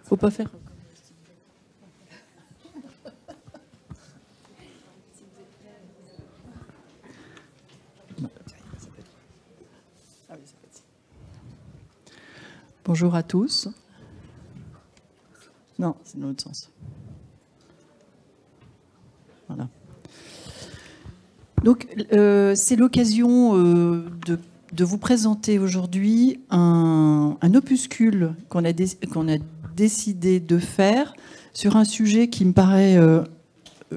Faut pas faire. Bonjour à tous. Non, c'est dans l'autre sens. Voilà. Donc, c'est l'occasion de vous présenter aujourd'hui un opuscule qu'on a décidé de faire sur un sujet qui me paraît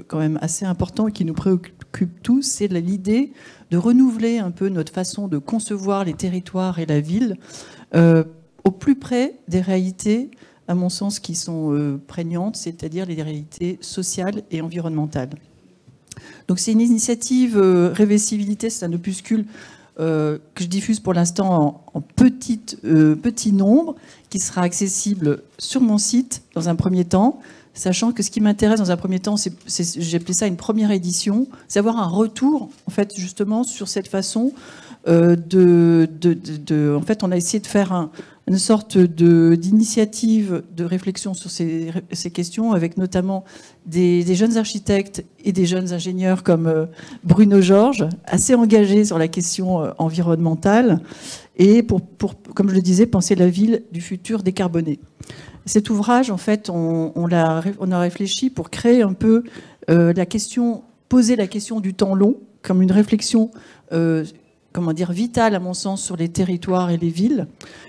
quand même assez important et qui nous préoccupe tous, c'est l'idée de renouveler un peu notre façon de concevoir les territoires et la ville au plus près des réalités, à mon sens, qui sont prégnantes, c'est-à-dire les réalités sociales et environnementales. Donc c'est une initiative Réversibilité, c'est un opuscule que je diffuse pour l'instant en petit nombre, qui sera accessible sur mon site dans un premier temps, sachant que ce qui m'intéresse dans un premier temps, j'ai appelé ça une première édition, c'est avoir un retour, en fait, justement, sur cette façon en fait, on a essayé de faire une sorte d'initiative de réflexion sur ces questions, avec notamment des jeunes architectes et des jeunes ingénieurs comme Bruno Georges, assez engagés sur la question environnementale, et pour, comme je le disais, penser la ville du futur décarbonée. Cet ouvrage, en fait, on a réfléchi pour créer un peu poser la question du temps long comme une réflexion comment dire, vitale, à mon sens, sur les territoires et les villes.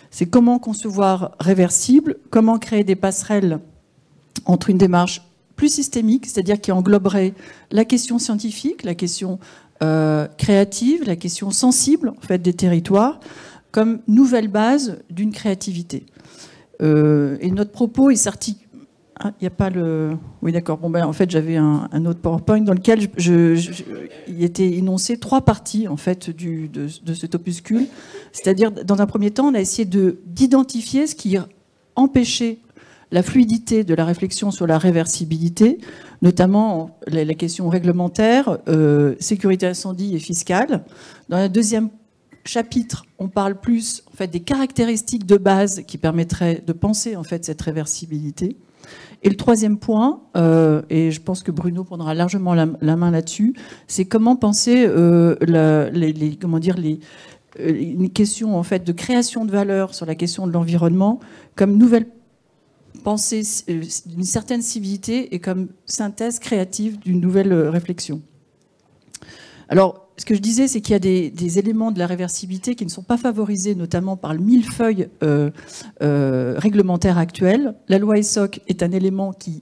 C'est comment concevoir réversible, comment créer des passerelles entre une démarche plus systémique, c'est-à-dire qui engloberait la question scientifique, la question créative, la question sensible, en fait, des territoires, comme nouvelle base d'une créativité. Et notre propos, il s'articule. Ah, il n'y a pas le... Oui, d'accord. Bon, ben, en fait, j'avais un autre PowerPoint dans lequel il était énoncé 3 parties, en fait, de cet opuscule. C'est-à-dire, dans un premier temps, on a essayé d'identifier ce qui empêchait la fluidité de la réflexion sur la réversibilité, notamment la question réglementaire, sécurité incendie et fiscale. Dans le deuxième chapitre, on parle plus, en fait, des caractéristiques de base qui permettraient de penser, en fait, cette réversibilité. Et le troisième point, et je pense que Bruno prendra largement la main là-dessus, c'est comment penser une question, en fait, de création de valeur sur la question de l'environnement comme nouvelle pensée d'une certaine civilité et comme synthèse créative d'une nouvelle réflexion. Alors, ce que je disais, c'est qu'il y a des éléments de la réversibilité qui ne sont pas favorisés, notamment par le millefeuille réglementaire actuel. La loi ESSOC est un élément qui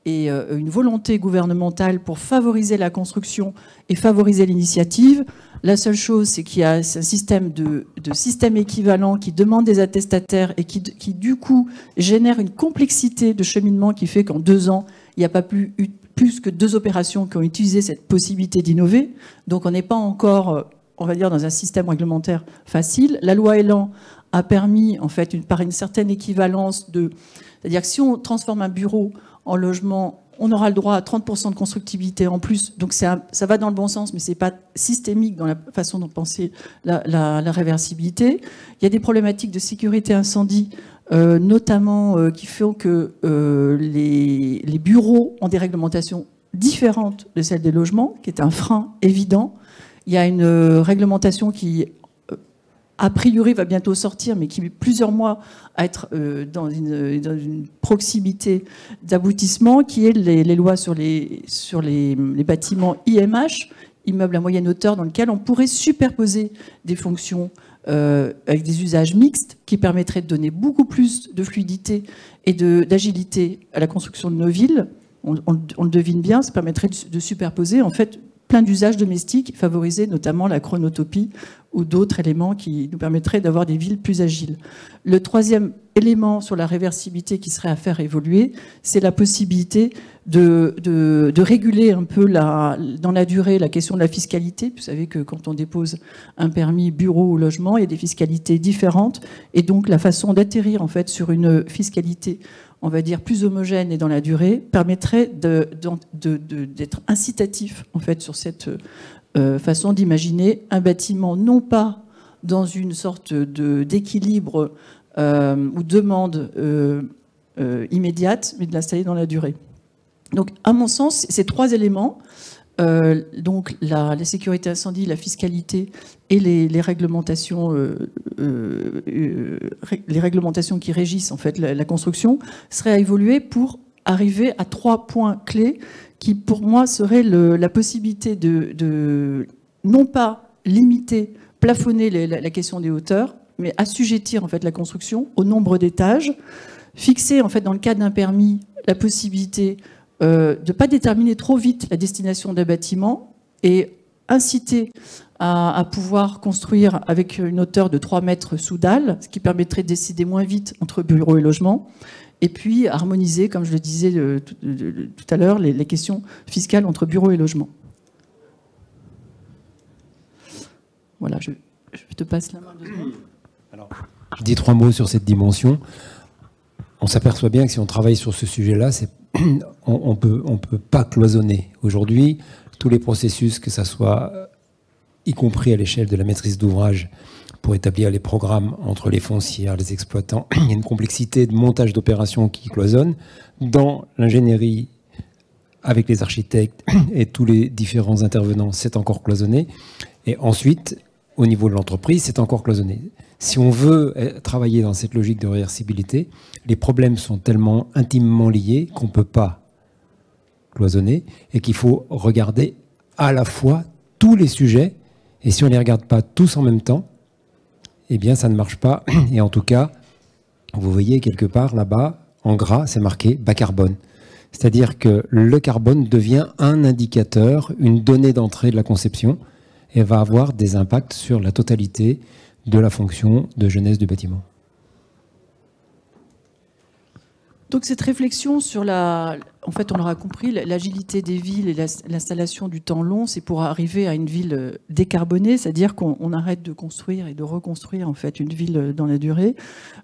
est une volonté gouvernementale pour favoriser la construction et favoriser l'initiative. La seule chose, c'est qu'il y a un système de système équivalent qui demande des attestataires et qui, du coup, génère une complexité de cheminement qui fait qu'en 2 ans, il n'y a pas plus que 2 opérations qui ont utilisé cette possibilité d'innover. Donc on n'est pas encore, on va dire, dans un système réglementaire facile. La loi Elan a permis, en fait, par une certaine équivalence c'est-à-dire que si on transforme un bureau en logement, on aura le droit à 30% de constructibilité en plus. Donc ça va dans le bon sens, mais c'est pas systémique dans la façon dont penser la réversibilité. Il y a des problématiques de sécurité incendie, notamment qui font que les bureaux ont des réglementations différentes de celles des logements, qui est un frein évident. Il y a une réglementation qui, a priori, va bientôt sortir, mais qui met plusieurs mois à être dans une proximité d'aboutissement, qui est les lois sur les bâtiments IMH, immeubles à moyenne hauteur, dans lequel on pourrait superposer des fonctions avec des usages mixtes qui permettraient de donner beaucoup plus de fluidité et d'agilité à la construction de nos villes. On le devine bien, ça permettrait de superposer, en fait, plein d'usages domestiques, favoriser notamment la chronotopie ou d'autres éléments qui nous permettraient d'avoir des villes plus agiles. Le troisième élément sur la réversibilité qui serait à faire évoluer, c'est la possibilité de réguler un peu dans la durée la question de la fiscalité. Vous savez que quand on dépose un permis bureau ou logement, il y a des fiscalités différentes, et donc la façon d'atterrir, en fait, sur une fiscalité, on va dire, plus homogène et dans la durée, permettrait d'être incitatif, en fait, sur cette façon d'imaginer un bâtiment, non pas dans une sorte d'équilibre ou demande immédiate, mais de l'installer dans la durée. Donc, à mon sens, ces trois éléments, donc la sécurité incendie, la fiscalité et les réglementations qui régissent en fait la construction, seraient à évoluer pour arriver à trois points clés qui, pour moi, seraient la possibilité de non pas limiter, plafonner la question des hauteurs, mais assujettir en fait la construction au nombre d'étages, fixer en fait dans le cadre d'un permis la possibilité de ne pas déterminer trop vite la destination d'un bâtiment et inciter à pouvoir construire avec une hauteur de 3 mètres sous dalle, ce qui permettrait de décider moins vite entre bureaux et logements, et puis harmoniser, comme je le disais tout à l'heure, les questions fiscales entre bureaux et logements. Voilà, je te passe la main 2 secondes. Alors, je dis 3 mots sur cette dimension. On s'aperçoit bien que si on travaille sur ce sujet-là, on peut pas cloisonner. Aujourd'hui, tous les processus, que ça soit, y compris à l'échelle de la maîtrise d'ouvrage, pour établir les programmes entre les foncières, les exploitants, il y a une complexité de montage d'opérations qui cloisonne. Dans l'ingénierie, avec les architectes et tous les différents intervenants, c'est encore cloisonné. Et ensuite, au niveau de l'entreprise, c'est encore cloisonné. Si on veut travailler dans cette logique de réversibilité, les problèmes sont tellement intimement liés qu'on ne peut pas cloisonner et qu'il faut regarder à la fois tous les sujets. Et si on ne les regarde pas tous en même temps, eh bien ça ne marche pas. Et en tout cas, vous voyez quelque part là-bas, en gras, c'est marqué bas carbone. C'est-à-dire que le carbone devient un indicateur, une donnée d'entrée de la conception et va avoir des impacts sur la totalité de la fonction de jeunesse du bâtiment. Donc cette réflexion sur en fait on l'aura compris, l'agilité des villes et l'installation du temps long, c'est pour arriver à une ville décarbonée, c'est-à-dire qu'on arrête de construire et de reconstruire en fait une ville dans la durée.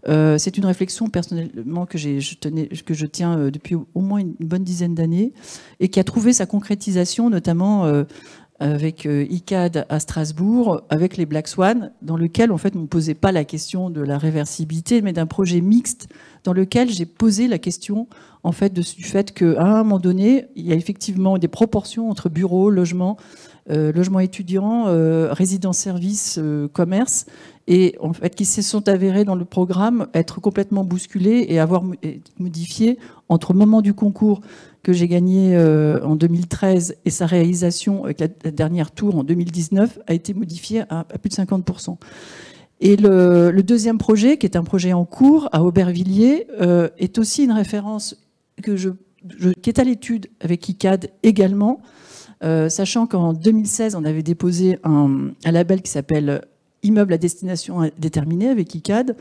C'est une réflexion personnellement que je tiens depuis au moins une bonne dizaine d'années et qui a trouvé sa concrétisation notamment avec ICAD à Strasbourg, avec les Black Swan, dans lequel en fait on ne posait pas la question de la réversibilité, mais d'un projet mixte dans lequel j'ai posé la question en fait du fait qu'à un moment donné, il y a effectivement des proportions entre bureaux, logements, logements étudiants, résidence-service, commerce, et en fait qui se sont avérés dans le programme être complètement bousculés et avoir modifié entre le moment du concours que j'ai gagné en 2013 et sa réalisation avec la dernière tour en 2019 a été modifiée à plus de 50%. Et le deuxième projet, qui est un projet en cours à Aubervilliers, est aussi une référence qui est à l'étude avec ICAD également, sachant qu'en 2016, on avait déposé un label qui s'appelle Immeuble à destination déterminée avec ICAD.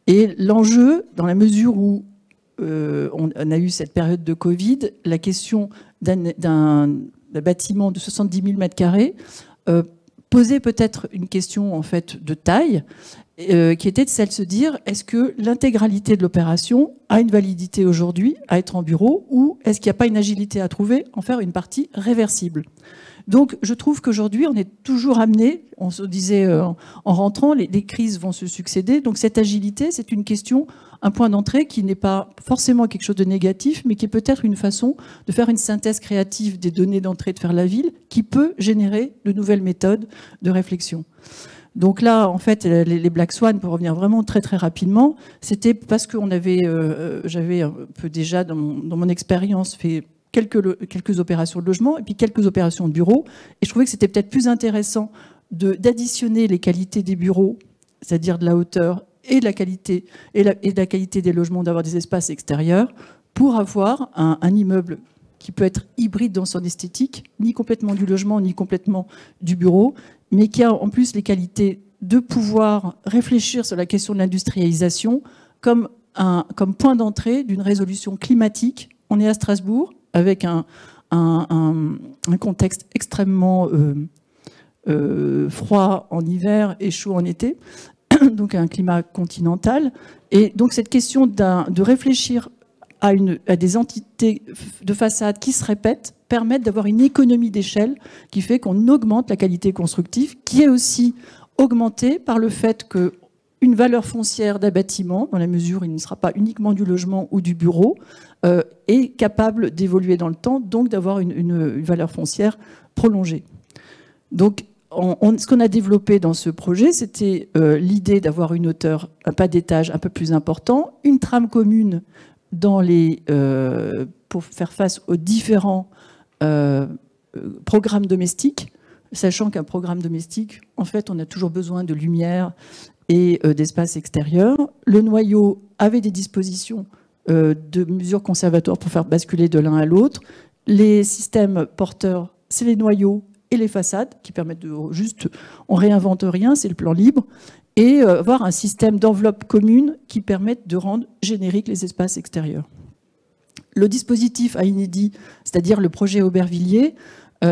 Et l'enjeu, dans la mesure où on a eu cette période de Covid, la question d'un bâtiment de 70 000 m² posait peut-être une question en fait de taille, qui était de celle de se dire est-ce que l'intégralité de l'opération a une validité aujourd'hui à être en bureau ou est-ce qu'il n'y a pas une agilité à trouver en faire une partie réversible. Donc je trouve qu'aujourd'hui on est toujours amené, on se disait en rentrant, les crises vont se succéder, donc cette agilité c'est une question, un point d'entrée qui n'est pas forcément quelque chose de négatif, mais qui est peut-être une façon de faire une synthèse créative des données d'entrée de faire la ville, qui peut générer de nouvelles méthodes de réflexion. Donc là, en fait, les Black Swan, pour revenir vraiment très très rapidement, c'était parce que j'avais un peu déjà dans mon expérience fait quelques opérations de logement et puis quelques opérations de bureaux, et je trouvais que c'était peut-être plus intéressant d'additionner les qualités des bureaux, c'est-à-dire de la hauteur et de la qualité des logements, d'avoir des espaces extérieurs, pour avoir un immeuble qui peut être hybride dans son esthétique, ni complètement du logement, ni complètement du bureau, mais qui a en plus les qualités de pouvoir réfléchir sur la question de l'industrialisation comme point d'entrée d'une résolution climatique. On est à Strasbourg, avec un contexte extrêmement froid en hiver et chaud en été, donc un climat continental. Et donc cette question de réfléchir à des entités de façade qui se répètent permettent d'avoir une économie d'échelle qui fait qu'on augmente la qualité constructive, qui est aussi augmentée par le fait que une valeur foncière d'un bâtiment, dans la mesure où il ne sera pas uniquement du logement ou du bureau, est capable d'évoluer dans le temps, donc d'avoir une valeur foncière prolongée. Donc, ce qu'on a développé dans ce projet, c'était l'idée d'avoir une hauteur, un pas d'étage un peu plus important, une trame commune pour faire face aux différents programmes domestiques, sachant qu'un programme domestique, en fait, on a toujours besoin de lumière et d'espace extérieur. Le noyau avait des dispositions de mesures conservatoires pour faire basculer de l'un à l'autre. Les systèmes porteurs, c'est les noyaux et les façades qui permettent de juste, on réinvente rien, c'est le plan libre, et avoir un système d'enveloppe commune qui permette de rendre génériques les espaces extérieurs. Le dispositif à inédit, c'est-à-dire le projet Aubervilliers,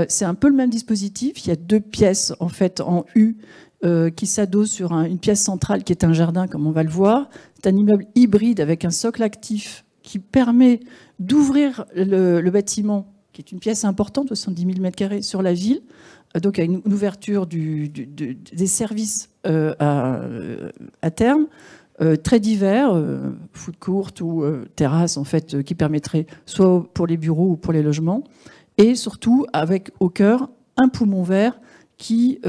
c'est un peu le même dispositif. Il y a 2 pièces en fait en U qui s'adossent sur une pièce centrale qui est un jardin, comme on va le voir. C'est un immeuble hybride avec un socle actif qui permet d'ouvrir le bâtiment, qui est une pièce importante, 70 000 m² sur la ville, donc à une ouverture des services à terme, très divers, food court ou terrasse, en fait, qui permettrait soit pour les bureaux ou pour les logements, et surtout avec au cœur un poumon vert qui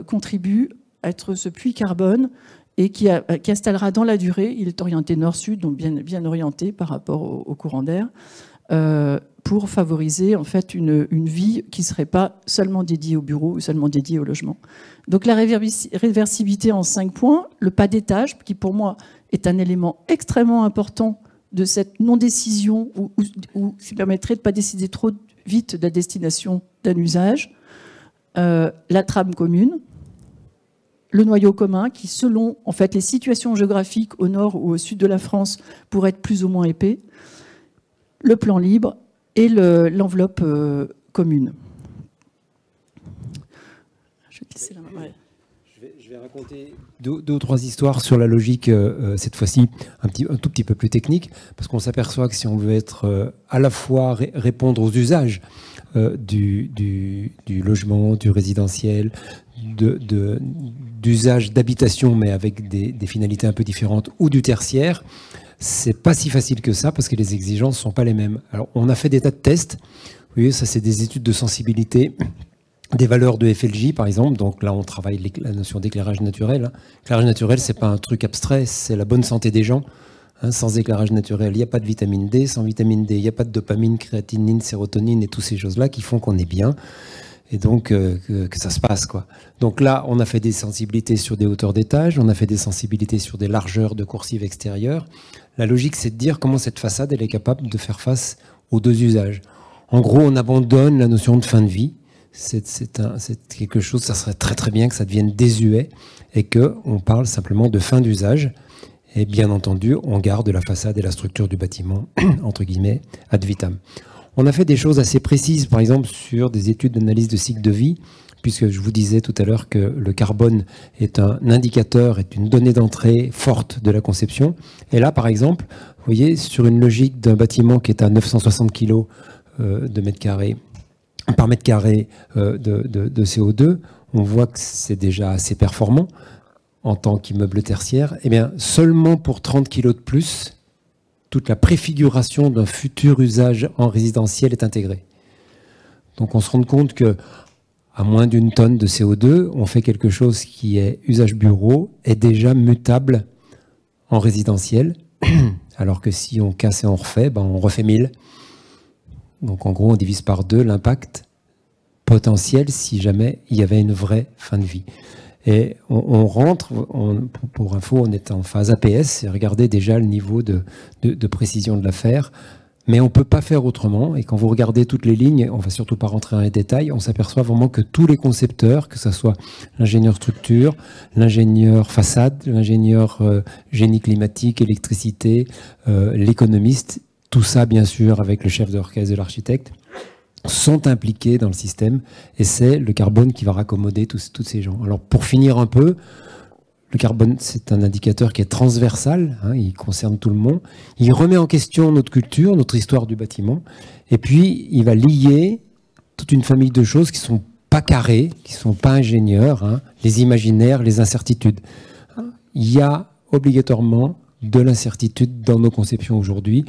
contribue à être ce puits carbone et qui installera dans la durée. Il est orienté nord-sud, donc bien orienté par rapport au courant d'air, pour favoriser en fait une vie qui ne serait pas seulement dédiée au bureau ou seulement dédiée au logement. Donc la réversibilité en 5 points, le pas d'étage, qui pour moi est un élément extrêmement important de cette non-décision ou qui permettrait de ne pas décider trop vite de la destination d'un usage, la trame commune, le noyau commun qui, selon en fait, les situations géographiques au nord ou au sud de la France, pourrait être plus ou moins épais, le plan libre et l'enveloppe commune. Je vais te laisser la main. Ouais. Je vais raconter deux ou trois histoires sur la logique, cette fois-ci un tout petit peu plus technique, parce qu'on s'aperçoit que si on veut être à la fois répondre aux usages du logement, du résidentiel, d'usage d'habitation, mais avec des finalités un peu différentes, ou du tertiaire, c'est pas si facile que ça, parce que les exigences sont pas les mêmes. Alors, on a fait des tas de tests. Vous voyez, ça, c'est des études de sensibilité des valeurs de FLJ, par exemple. Donc là, on travaille la notion d'éclairage naturel. L'éclairage naturel, c'est pas un truc abstrait, c'est la bonne santé des gens. Sans éclairage naturel, il n'y a pas de vitamine D. Sans vitamine D, il n'y a pas de dopamine, créatinine, sérotonine et toutes ces choses-là qui font qu'on est bien. Et donc, que ça se passe, quoi. Donc là, on a fait des sensibilités sur des hauteurs d'étage, on a fait des sensibilités sur des largeurs de coursives extérieures. La logique, c'est de dire comment cette façade, elle est capable de faire face aux 2 usages. En gros, on abandonne la notion de fin de vie. C'est quelque chose, ça serait très très bien que ça devienne désuet et qu'on parle simplement de fin d'usage. Et bien entendu, on garde la façade et la structure du bâtiment, entre guillemets, ad vitam. On a fait des choses assez précises, par exemple sur des études d'analyse de cycle de vie, puisque je vous disais tout à l'heure que le carbone est un indicateur, est une donnée d'entrée forte de la conception. Et là, par exemple, vous voyez, sur une logique d'un bâtiment qui est à 960 kg par mètre carré de CO2, on voit que c'est déjà assez performant en tant qu'immeuble tertiaire. Eh bien, seulement pour 30 kg de plus, toute la préfiguration d'un futur usage en résidentiel est intégrée. Donc on se rend compte que à moins d'1 tonne de CO2, on fait quelque chose qui est usage bureau, est déjà mutable en résidentiel, alors que si on casse et on refait, ben on refait 1000. Donc en gros, on divise par 2 l'impact potentiel si jamais il y avait une vraie fin de vie. Et on rentre, pour info, on est en phase APS, et regardez déjà le niveau de précision de l'affaire. Mais on ne peut pas faire autrement. Et quand vous regardez toutes les lignes, on ne va surtout pas rentrer dans les détails, on s'aperçoit vraiment que tous les concepteurs, que ce soit l'ingénieur structure, l'ingénieur façade, l'ingénieur génie climatique, électricité, l'économiste, tout ça bien sûr avec le chef d'orchestre de l'architecte, sont impliqués dans le système. Et c'est le carbone qui va raccommoder tous ces gens. Alors pour finir un peu, le carbone, c'est un indicateur qui est transversal, il concerne tout le monde. Il remet en question notre culture, notre histoire du bâtiment. Et puis, il va lier toute une famille de choses qui ne sont pas carrées, qui ne sont pas ingénieurs, les imaginaires, les incertitudes. Il y a obligatoirement de l'incertitude dans nos conceptions aujourd'hui.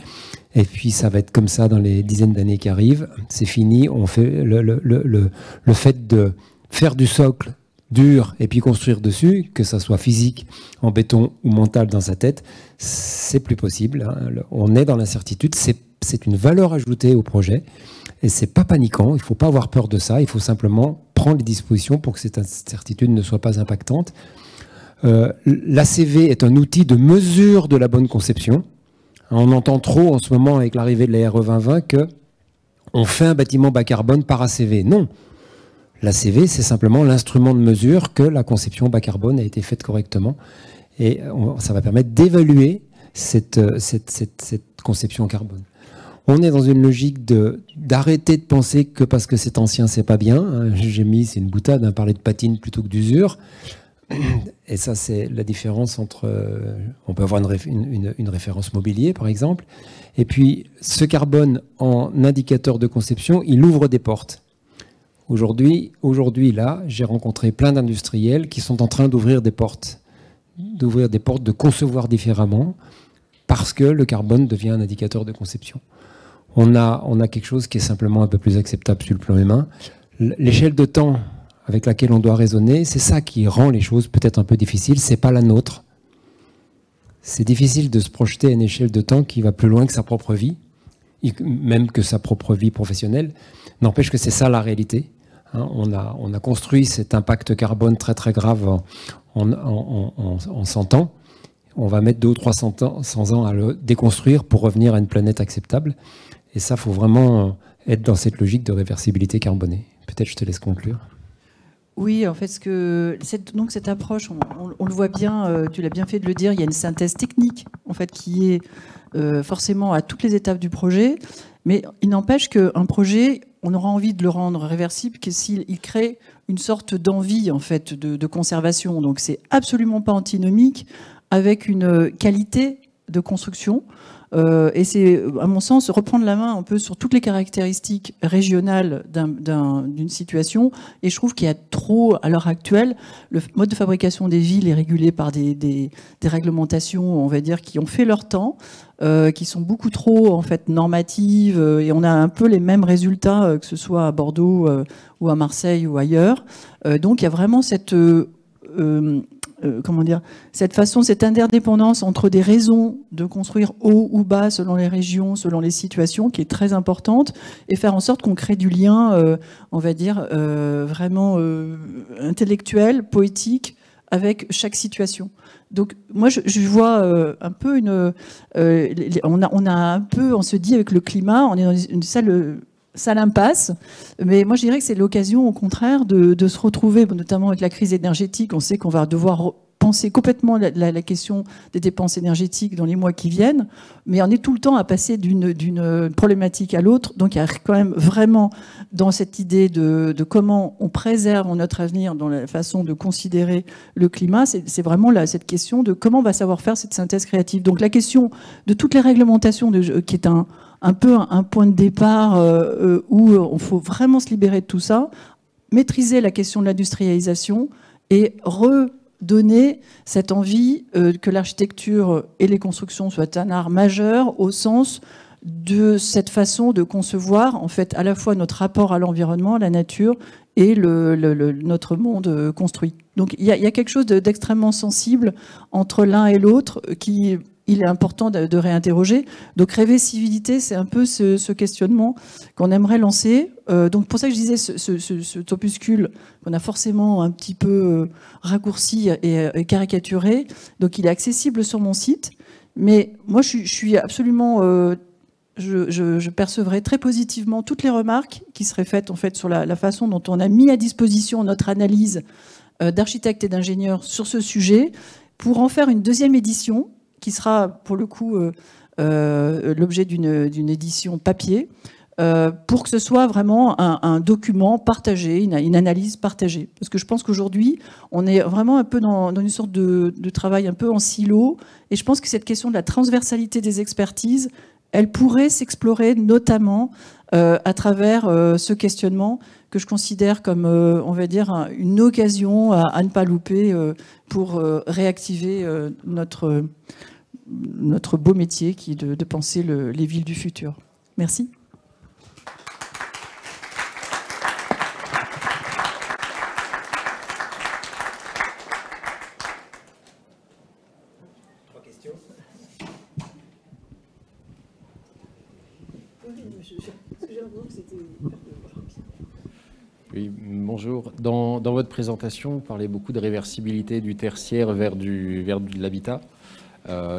Et puis ça va être comme ça dans les dizaines d'années qui arrivent. C'est fini. On fait le fait de faire du socle dur et puis construire dessus, que ça soit physique en béton ou mental dans sa tête, c'est plus possible. On est dans l'incertitude. C'est une valeur ajoutée au projet et c'est pas paniquant. Il faut pas avoir peur de ça. Il faut simplement prendre les dispositions pour que cette incertitude ne soit pas impactante. L'ACV est un outil de mesure de la bonne conception. On entend trop en ce moment avec l'arrivée de la RE 2020 que on fait un bâtiment bas carbone par ACV. Non, l'ACV c'est simplement l'instrument de mesure que la conception bas carbone a été faite correctement et ça va permettre d'évaluer cette conception carbone. On est dans une logique d'arrêter de penser que parce que c'est ancien c'est pas bien. J'ai mis, c'est une boutade, parler de patine plutôt que d'usure. Et ça, c'est la différence entre... on peut avoir une référence mobilier, par exemple. Et puis, ce carbone en indicateur de conception, il ouvre des portes. Aujourd'hui, là, j'ai rencontré plein d'industriels qui sont en train d'ouvrir des portes, de concevoir différemment, parce que le carbone devient un indicateur de conception. On a quelque chose qui est simplement un peu plus acceptable sur le plan humain. L'échelle de temps avec laquelle on doit raisonner, c'est ça qui rend les choses peut-être un peu difficiles, c'est pas la nôtre. C'est difficile de se projeter à une échelle de temps qui va plus loin que sa propre vie, même que sa propre vie professionnelle. N'empêche que c'est ça la réalité. On a construit cet impact carbone très très grave en 100 ans. On va mettre 200 ou 300 ans à le déconstruire pour revenir à une planète acceptable. Et ça, il faut vraiment être dans cette logique de réversibilité carbonée. Peut-être je te laisse conclure. Oui, en fait, donc cette approche, on le voit bien, tu l'as bien fait de le dire, il y a une synthèse technique en fait, qui est forcément à toutes les étapes du projet, mais il n'empêche qu'un projet, on aura envie de le rendre réversible que s'il crée une sorte d'envie en fait, de conservation. Donc c'est absolument pas antinomique avec une qualité de construction. Et c'est, à mon sens, reprendre la main un peu sur toutes les caractéristiques régionales d'une situation. Et je trouve qu'il y a trop, à l'heure actuelle, le mode de fabrication des villes est régulé par des réglementations, on va dire, qui ont fait leur temps, qui sont beaucoup trop, en fait, normatives. Et on a un peu les mêmes résultats, que ce soit à Bordeaux ou à Marseille ou ailleurs. Donc il y a vraiment cette... comment dire, cette façon, cette interdépendance entre des raisons de construire haut ou bas selon les régions, selon les situations, qui est très importante, et faire en sorte qu'on crée du lien, on va dire, vraiment intellectuel, poétique, avec chaque situation. Donc moi, je vois un peu on a un peu, on se dit avec le climat, on est dans une salle impasse, mais moi je dirais que c'est l'occasion au contraire de se retrouver, notamment avec la crise énergétique. On sait qu'on va devoir penser complètement la question des dépenses énergétiques dans les mois qui viennent, mais on est tout le temps à passer d'une problématique à l'autre. Donc il y a quand même vraiment dans cette idée de comment on préserve notre avenir dans la façon de considérer le climat, c'est vraiment cette question de comment on va savoir faire cette synthèse créative. Donc la question de toutes les réglementations qui est un peu un point de départ où il faut vraiment se libérer de tout ça, maîtriser la question de l'industrialisation et redonner cette envie que l'architecture et les constructions soient un art majeur au sens de cette façon de concevoir en fait à la fois notre rapport à l'environnement, à la nature et notre monde construit. Donc il y a quelque chose d'extrêmement sensible entre l'un et l'autre qui... il est important de réinterroger. Donc réversibilité, c'est un peu ce questionnement qu'on aimerait lancer. Donc pour ça que je disais, cet opuscule qu'on a forcément un petit peu raccourci et caricaturé, donc il est accessible sur mon site. Mais moi, je suis absolument... je percevrais très positivement toutes les remarques qui seraient faites en fait, sur la façon dont on a mis à disposition notre analyse d'architectes et d'ingénieurs sur ce sujet pour en faire une deuxième édition qui sera pour le coup l'objet d'une édition papier, pour que ce soit vraiment un document partagé, une analyse partagée. Parce que je pense qu'aujourd'hui, on est vraiment un peu dans une sorte de travail un peu en silo, et je pense que cette question de la transversalité des expertises, elle pourrait s'explorer notamment à travers ce questionnement que je considère comme, on va dire, une occasion à ne pas louper pour réactiver notre beau métier qui est de penser les villes du futur. Merci. Oui, bonjour. Dans votre présentation, vous parlez beaucoup de réversibilité du tertiaire vers de l'habitat.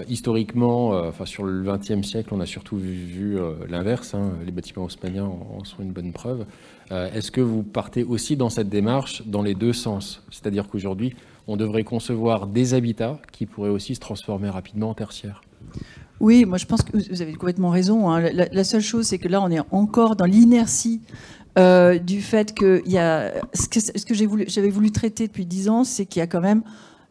Historiquement, sur le XXe siècle, on a surtout vu l'inverse. Les bâtiments haussmanniens en sont une bonne preuve. Est-ce que vous partez aussi dans cette démarche dans les deux sens? C'est-à-dire qu'aujourd'hui, on devrait concevoir des habitats qui pourraient aussi se transformer rapidement en tertiaire. Oui, moi je pense que vous avez complètement raison. La seule chose, c'est que là, on est encore dans l'inertie du fait que ce que j'avais voulu traiter depuis 10 ans, c'est qu'il y a quand même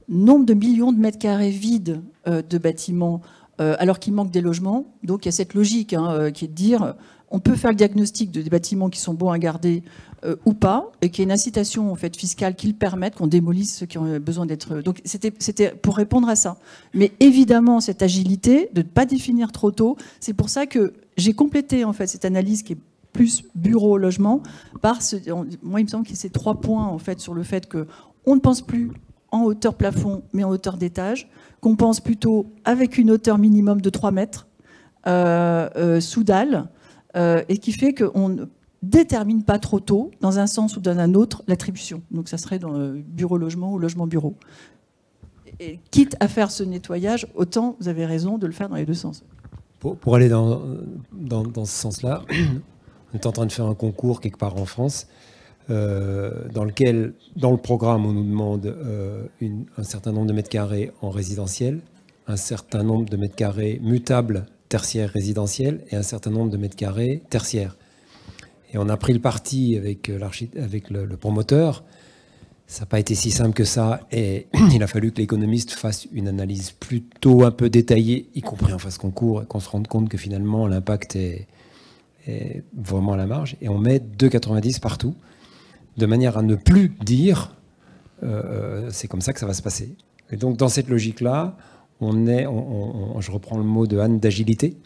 nombre de millions de mètres carrés vides de bâtiments, alors qu'il manque des logements. Donc il y a cette logique qui est de dire, on peut faire le diagnostic des bâtiments qui sont bons à garder ou pas, et qu'il y ait une incitation en fait, fiscale qui le permette, qu'on démolisse ceux qui ont besoin d'être... Donc c'était pour répondre à ça. Mais évidemment, cette agilité, de ne pas définir trop tôt, c'est pour ça que j'ai complété en fait, cette analyse qui est plus bureau-logement par moi, il me semble qu'il y a ces 3 points en fait, sur le fait qu'on ne pense plus en hauteur plafond, mais en hauteur d'étage, qu'on pense plutôt avec une hauteur minimum de 3 mètres sous dalle, et qui fait qu'on ne détermine pas trop tôt, dans un sens ou dans un autre, l'attribution. Donc ça serait dans le bureau-logement ou logement-bureau. Et quitte à faire ce nettoyage, autant, vous avez raison, de le faire dans les deux sens. Pour aller dans ce sens-là, on est en train de faire un concours quelque part en France, dans lequel, dans le programme, on nous demande un certain nombre de mètres carrés en résidentiel, un certain nombre de mètres carrés mutables tertiaires résidentiels et un certain nombre de mètres carrés tertiaires. Et on a pris le parti avec le promoteur. Ça n'a pas été si simple que ça et il a fallu que l'économiste fasse une analyse plutôt un peu détaillée, y compris en phase concours, et qu'on se rende compte que finalement l'impact est vraiment à la marge. Et on met 2,90 partout, de manière à ne plus dire c'est comme ça que ça va se passer. Et donc dans cette logique-là, je reprends le mot de Anne d'agilité,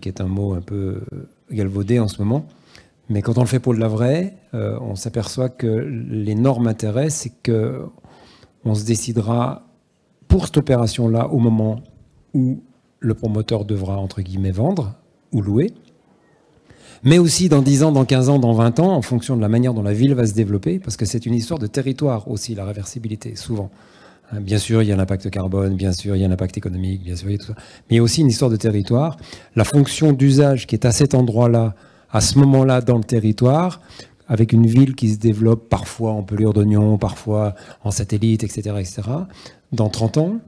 qui est un mot un peu galvaudé en ce moment. Mais quand on le fait pour de la vraie, on s'aperçoit que l'énorme intérêt, c'est qu'on se décidera pour cette opération-là au moment où le promoteur devra, entre guillemets, vendre ou louer, mais aussi dans 10 ans, dans 15 ans, dans 20 ans, en fonction de la manière dont la ville va se développer, parce que c'est une histoire de territoire aussi, la réversibilité, souvent. Bien sûr, il y a l'impact carbone, bien sûr, il y a l'impact économique, bien sûr, il y a tout ça. Mais il y a aussi une histoire de territoire. La fonction d'usage qui est à cet endroit-là, à ce moment-là dans le territoire, avec une ville qui se développe parfois en pelure d'oignon, parfois en satellite, etc., etc. Dans 30 ans,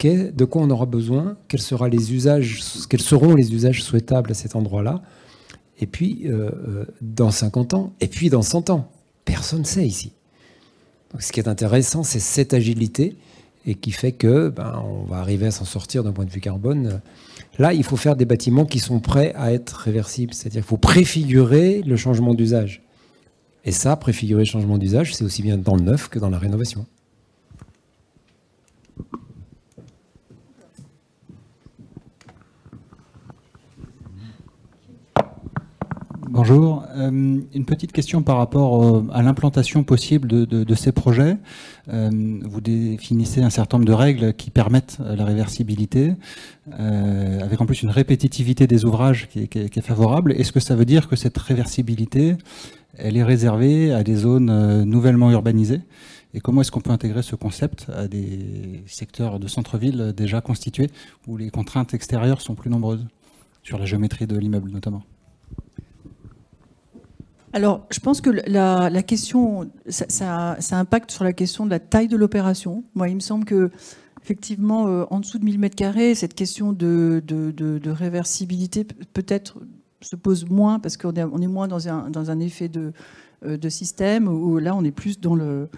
de quoi on aura besoin? Quels seront les usages souhaitables à cet endroit-là? Et puis, dans 50 ans, et puis dans 100 ans. Personne ne sait ici. Donc, ce qui est intéressant, c'est cette agilité et qui fait que on va arriver à s'en sortir d'un point de vue carbone. Là, il faut faire des bâtiments qui sont prêts à être réversibles. C'est-à-dire qu'il faut préfigurer le changement d'usage. Et ça, préfigurer le changement d'usage, c'est aussi bien dans le neuf que dans la rénovation. Bonjour. Une petite question par rapport à l'implantation possible de ces projets. Vous définissez un certain nombre de règles qui permettent la réversibilité, avec en plus une répétitivité des ouvrages qui est favorable. Est-ce que ça veut dire que cette réversibilité, elle est réservée à des zones nouvellement urbanisées? Et comment est-ce qu'on peut intégrer ce concept à des secteurs de centre-ville déjà constitués, où les contraintes extérieures sont plus nombreuses, sur la géométrie de l'immeuble notamment? Alors, je pense que la question, ça impacte sur la question de la taille de l'opération. Moi, il me semble que, effectivement, en dessous de 1000 m², cette question de réversibilité peut-être se pose moins, parce qu'on est moins dans un effet de système, où là, on est plus dans le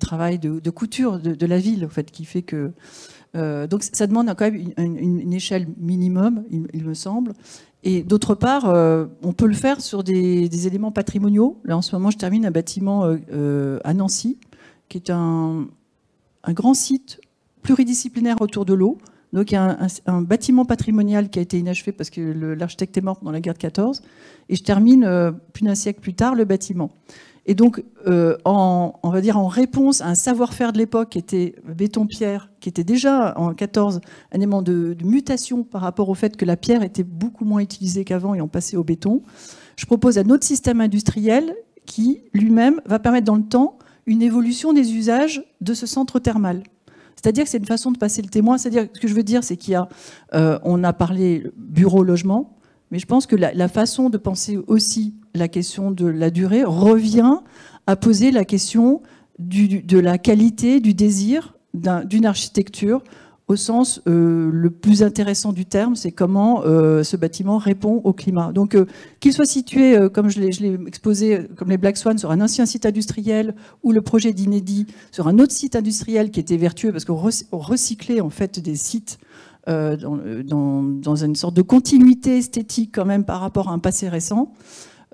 travail de couture de la ville, en fait, qui fait que Donc ça demande quand même une échelle minimum, il me semble. Et d'autre part, on peut le faire sur des éléments patrimoniaux. Là, en ce moment, je termine un bâtiment à Nancy, qui est un grand site pluridisciplinaire autour de l'eau. Donc, il y a un bâtiment patrimonial qui a été inachevé parce que l'architecte est mort pendant la guerre de 14. Et je termine, plus d'un siècle plus tard, le bâtiment. Et donc, on va dire en réponse à un savoir-faire de l'époque qui était béton-pierre, qui était déjà en 14 un élément de mutation par rapport au fait que la pierre était beaucoup moins utilisée qu'avant et on passait au béton, je propose un autre système industriel qui, lui-même, va permettre dans le temps une évolution des usages de ce centre thermal. C'est-à-dire que c'est une façon de passer le témoin. C'est-à-dire, ce que je veux dire, c'est qu'il y a, on a parlé bureau-logement, mais je pense que la façon de penser aussi la question de la durée revient à poser la question de la qualité, du désir d'une architecture au sens le plus intéressant du terme, c'est comment ce bâtiment répond au climat. Donc qu'il soit situé, comme je l'ai exposé, comme les Black Swan, sur un ancien site industriel ou le projet d'Inédit sur un autre site industriel qui était vertueux parce qu'on recyclait en fait des sites dans une sorte de continuité esthétique quand même par rapport à un passé récent.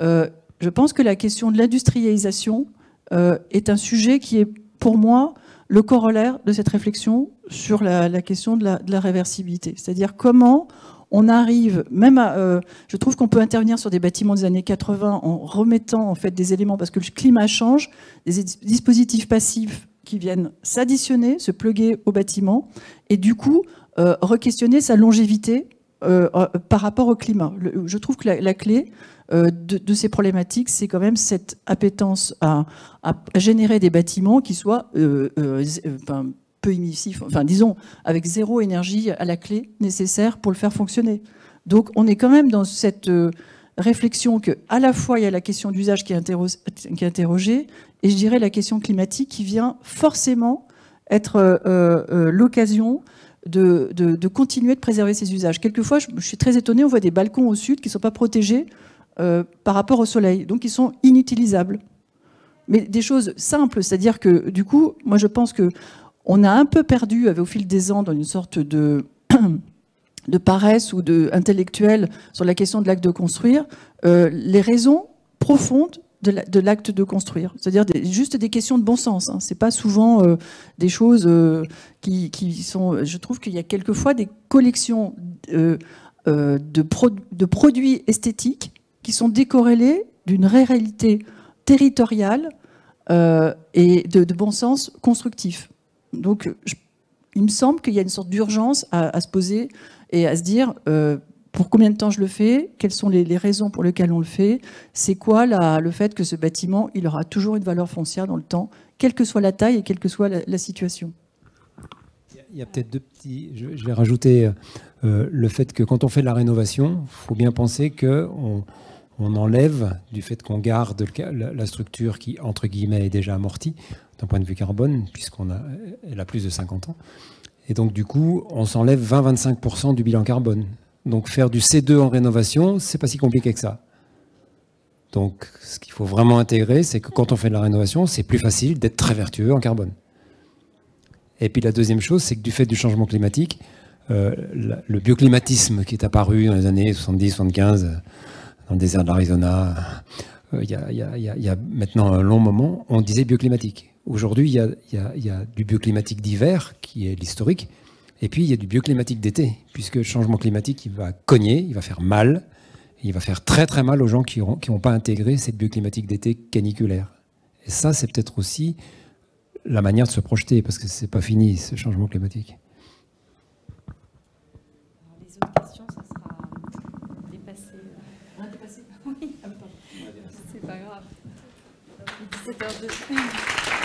Je pense que la question de l'industrialisation est un sujet qui est pour moi le corollaire de cette réflexion sur la question de la réversibilité. C'est-à-dire comment on arrive, même à... je trouve qu'on peut intervenir sur des bâtiments des années 80 en remettant en fait des éléments, parce que le climat change, des dispositifs passifs qui viennent s'additionner, se pluguer au bâtiment, et du coup, re-questionner sa longévité par rapport au climat. Je trouve que la clé de ces problématiques, c'est quand même cette appétence à générer des bâtiments qui soient peu émissifs, enfin disons avec zéro énergie à la clé nécessaire pour le faire fonctionner. Donc on est quand même dans cette réflexion que à la fois il y a la question d'usage qui est interrogée, et je dirais la question climatique qui vient forcément être l'occasion de continuer de préserver ces usages. Quelquefois, je suis très étonnée, on voit des balcons au sud qui ne sont pas protégés par rapport au soleil, donc ils sont inutilisables. Mais des choses simples, c'est-à-dire que du coup, moi je pense qu'on a un peu perdu au fil des ans dans une sorte de paresse ou intellectuelle sur la question de l'acte de construire, les raisons profondes de l'acte de construire. C'est-à-dire juste des questions de bon sens. Hein. Ce n'est pas souvent des choses qui sont... Je trouve qu'il y a quelquefois des collections de produits esthétiques qui sont décorrélés d'une réalité territoriale et de bon sens constructif. Donc, il me semble qu'il y a une sorte d'urgence à se poser et à se dire pour combien de temps je le fais, quelles sont les raisons pour lesquelles on le fait, c'est quoi le fait que ce bâtiment, il aura toujours une valeur foncière dans le temps, quelle que soit la taille et quelle que soit la situation. Il y a peut-être deux petits... Je vais rajouter le fait que quand on fait de la rénovation, il faut bien penser qu'on enlève du fait qu'on garde la structure qui, entre guillemets, est déjà amortie d'un point de vue carbone, puisqu'elle a plus de 50 ans. Et donc, du coup, on s'enlève 20-25% du bilan carbone. Donc, faire du C2 en rénovation, c'est pas si compliqué que ça. Donc, ce qu'il faut vraiment intégrer, c'est que quand on fait de la rénovation, c'est plus facile d'être très vertueux en carbone. Et puis, la deuxième chose, c'est que du fait du changement climatique, le bioclimatisme qui est apparu dans les années 70-75 dans le désert de l'Arizona, il y a maintenant un long moment, on disait bioclimatique. Aujourd'hui, il y a du bioclimatique d'hiver, qui est l'historique, et puis il y a du bioclimatique d'été, puisque le changement climatique, il va cogner, il va faire mal, il va faire très très mal aux gens qui n'ont pas intégré cette bioclimatique d'été caniculaire. Et ça, c'est peut-être aussi la manière de se projeter, parce que c'est pas fini, ce changement climatique. Alors, les autres questions, ça sera dépassé. Oui, c'est pas grave. 17h02.